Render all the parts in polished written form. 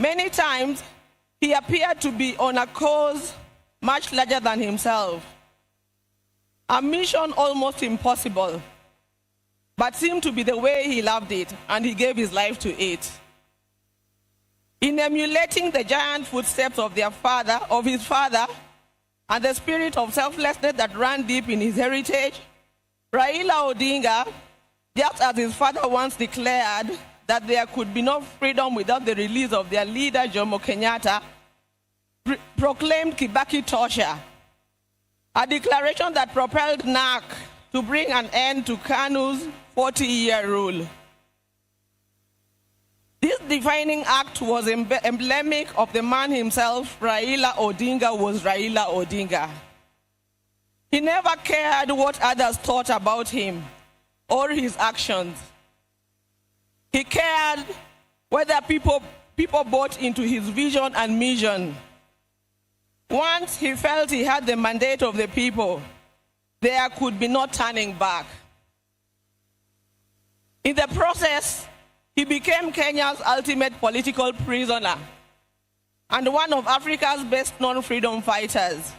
Many times, he appeared to be on a cause much larger than himself, a mission almost impossible, but seemed to be the way he loved it, and he gave his life to it. In emulating the giant footsteps of his father, and the spirit of selflessness that ran deep in his heritage, Raila Odinga, just as his father once declared that there could be no freedom without the release of their leader, Jomo Kenyatta, proclaimed Kibaki Tosha, a declaration that propelled NARC to bring an end to KANU's 40-year rule. This defining act was emblematic of the man himself. Raila Odinga was Raila Odinga. He never cared what others thought about him or his actions. He cared whether people bought into his vision and mission. Once he felt he had the mandate of the people, there could be no turning back. In the process, he became Kenya's ultimate political prisoner and one of Africa's best-known freedom fighters,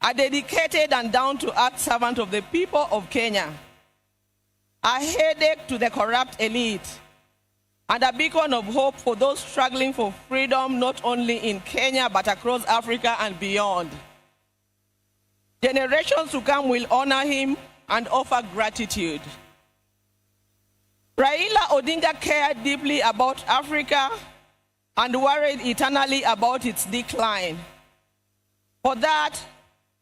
a dedicated and down-to-earth servant of the people of Kenya, a headache to the corrupt elite, and a beacon of hope for those struggling for freedom not only in Kenya but across Africa and beyond. Generations to come will honor him and offer gratitude. Raila Odinga cared deeply about Africa and worried eternally about its decline. For that,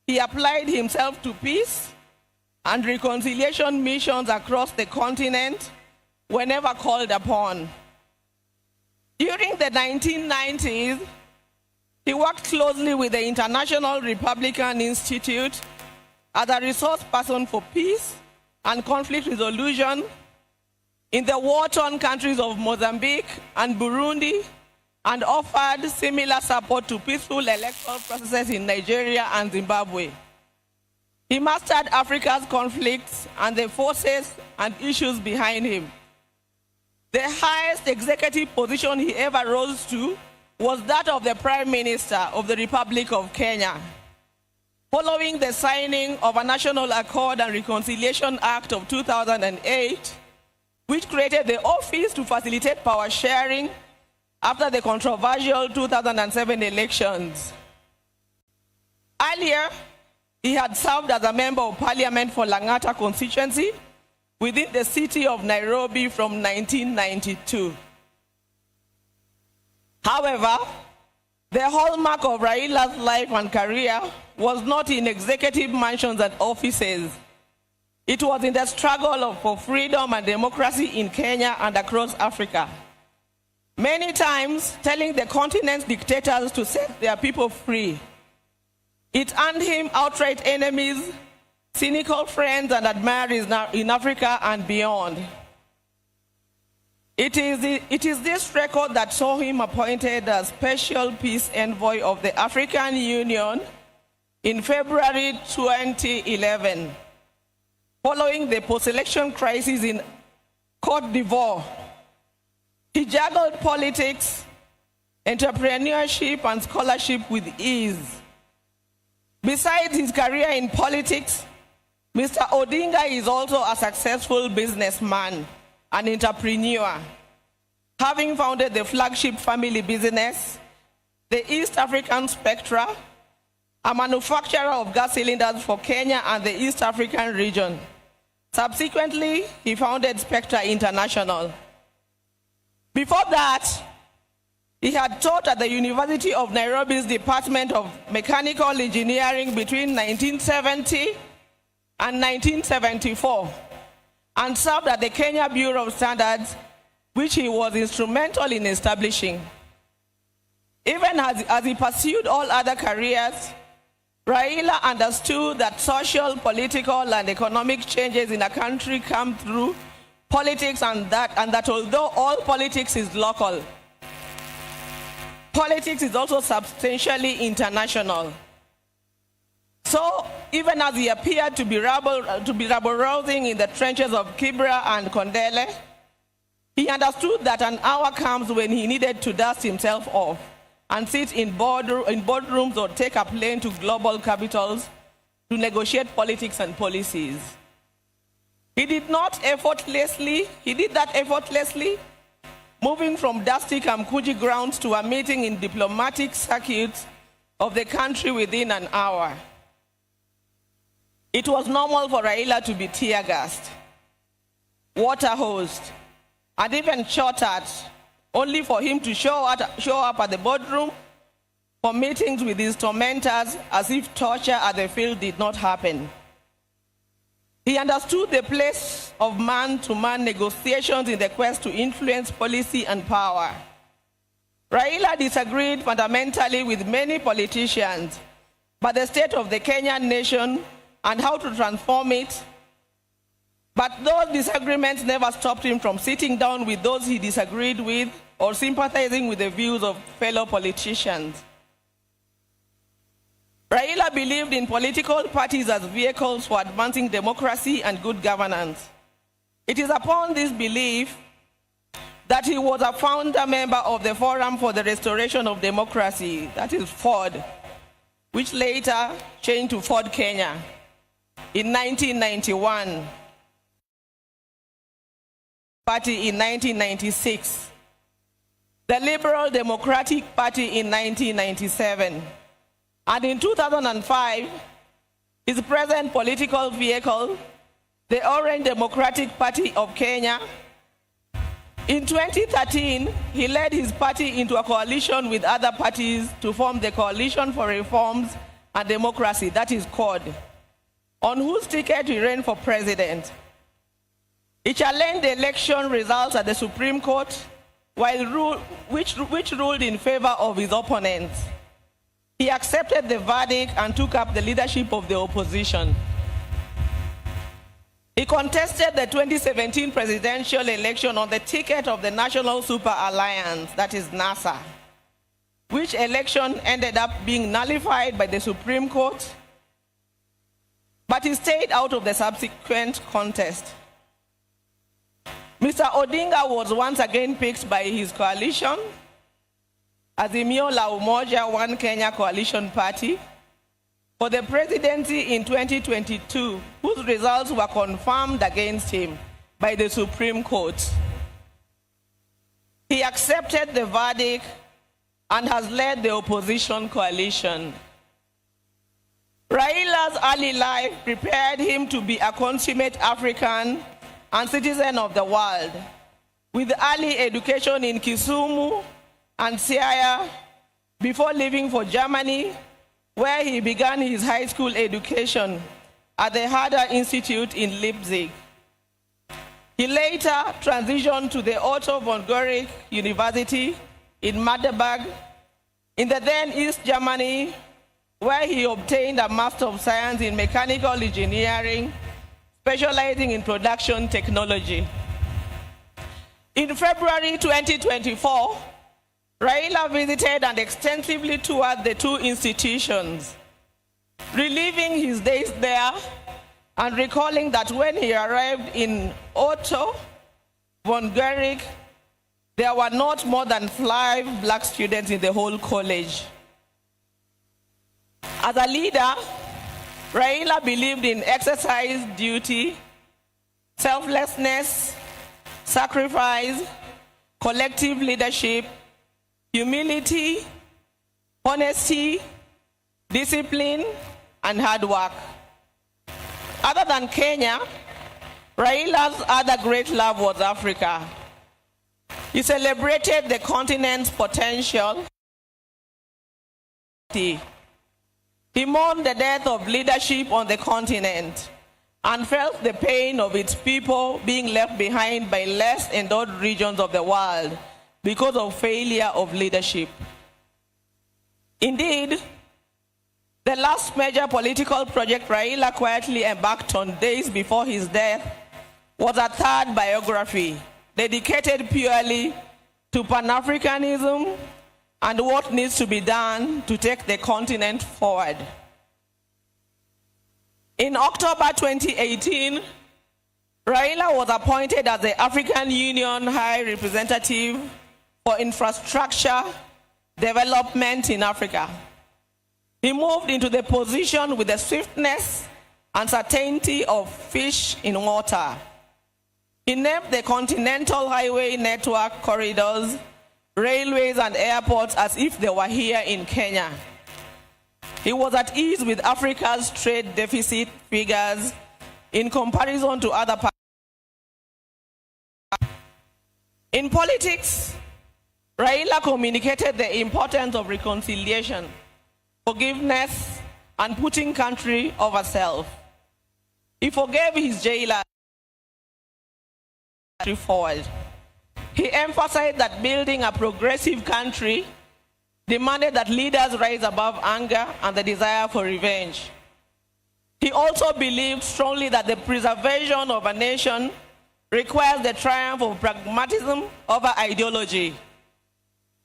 he applied himself to peace and reconciliation missions across the continent whenever called upon. During the 1990s, he worked closely with the International Republican Institute as a resource person for peace and conflict resolution in the war-torn countries of Mozambique and Burundi, and offered similar support to peaceful electoral processes in Nigeria and Zimbabwe. He mastered Africa's conflicts and the forces and issues behind him. The highest executive position he ever rose to was that of the Prime Minister of the Republic of Kenya. Following the signing of a National Accord and Reconciliation Act of 2008, which created the office to facilitate power sharing after the controversial 2007 elections. Earlier, he had served as a member of parliament for Lang'ata constituency within the city of Nairobi from 1992. However, the hallmark of Raila's life and career was not in executive mansions and offices. It was in the struggle for freedom and democracy in Kenya and across Africa. Many times telling the continent's dictators to set their people free. It earned him outright enemies, cynical friends, and admirers in Africa and beyond. It is this record that saw him appointed as Special Peace Envoy of the African Union in February 2011. Following the post-election crisis in Côte d'Ivoire, he juggled politics, entrepreneurship, and scholarship with ease. Besides his career in politics, Mr. Odinga is also a successful businessman and entrepreneur, having founded the flagship family business, the East African Spectra, a manufacturer of gas cylinders for Kenya and the East African region. Subsequently, he founded Spectra International. Before that, he had taught at the University of Nairobi's Department of Mechanical Engineering between 1970 and 1974, and served at the Kenya Bureau of Standards, which he was instrumental in establishing. Even as he pursued all other careers, Raila understood that social, political, and economic changes in a country come through politics, and that although all politics is local, politics is also substantially international. So, even as he appeared to be rabble-rousing in the trenches of Kibra and Kondele, He understood that an hour comes when he needed to dust himself off and sit in boardrooms or take a plane to global capitals to negotiate politics and policies. He did that effortlessly, moving from dusty Kamkuji grounds to a meeting in diplomatic circuits of the country within an hour. It was normal for Raila to be tear-gassed, water-hosed, and even shot at, only for him to show up at the boardroom for meetings with his tormentors as if torture at the field did not happen. He understood the place of man-to-man negotiations in the quest to influence policy and power. Raila disagreed fundamentally with many politicians about the state of the Kenyan nation and how to transform it. But those disagreements never stopped him from sitting down with those he disagreed with or sympathizing with the views of fellow politicians. Raila believed in political parties as vehicles for advancing democracy and good governance. It is upon this belief that he was a founder member of the Forum for the Restoration of Democracy, that is FORD, which later changed to FORD Kenya in 1991. Party in 1996, the Liberal Democratic Party in 1997, and in 2005, his present political vehicle, the Orange Democratic Party of Kenya. In 2013, he led his party into a coalition with other parties to form the Coalition for Reforms and Democracy, that is CORD, on whose ticket he ran for president. He challenged the election results at the Supreme Court, which ruled in favor of his opponents. He accepted the verdict and took up the leadership of the opposition. He contested the 2017 presidential election on the ticket of the National Super Alliance, that is NASA, which election ended up being nullified by the Supreme Court, but he stayed out of the subsequent contest. Mr. Odinga was once again picked by his coalition, Azimio la Umoja One Kenya Coalition Party, for the presidency in 2022, whose results were confirmed against him by the Supreme Court. He accepted the verdict and has led the opposition coalition. Raila's early life prepared him to be a consummate African and citizen of the world, with early education in Kisumu and Siaya before leaving for Germany, where he began his high school education at the Herder Institute in Leipzig. He later transitioned to the Otto von Guericke University in Magdeburg in the then East Germany, where he obtained a Master of Science in Mechanical Engineering, specializing in production technology. In February 2024, Raila visited and extensively toured the two institutions, reliving his days there and recalling that when he arrived in Otto von Guericke, there were not more than 5 black students in the whole college. As a leader, Raila believed in exercise, duty, selflessness, sacrifice, collective leadership, humility, honesty, discipline, and hard work. Other than Kenya, Raila's other great love was Africa. He celebrated the continent's potential. He mourned the death of leadership on the continent and felt the pain of its people being left behind by less endowed regions of the world because of failure of leadership. Indeed, the last major political project Raila quietly embarked on days before his death was a third biography dedicated purely to Pan-Africanism and what needs to be done to take the continent forward. In October 2018, Raila was appointed as the African Union High Representative for Infrastructure Development in Africa. He moved into the position with the swiftness and certainty of fish in water. He named the continental highway network corridors, railways, and airports as if they were here in Kenya. He was at ease with Africa's trade deficit figures in comparison to other parts. In politics, Raila communicated the importance of reconciliation, forgiveness, and putting country over self. He forgave his jailer forward. He emphasized that building a progressive country demanded that leaders rise above anger and the desire for revenge. He also believed strongly that the preservation of a nation requires the triumph of pragmatism over ideology.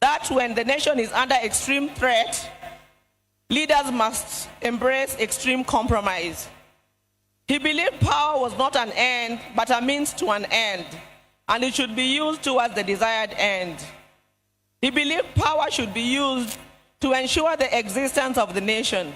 That when the nation is under extreme threat, leaders must embrace extreme compromise. He believed power was not an end, but a means to an end, and it should be used towards the desired end. He believed power should be used to ensure the existence of the nation,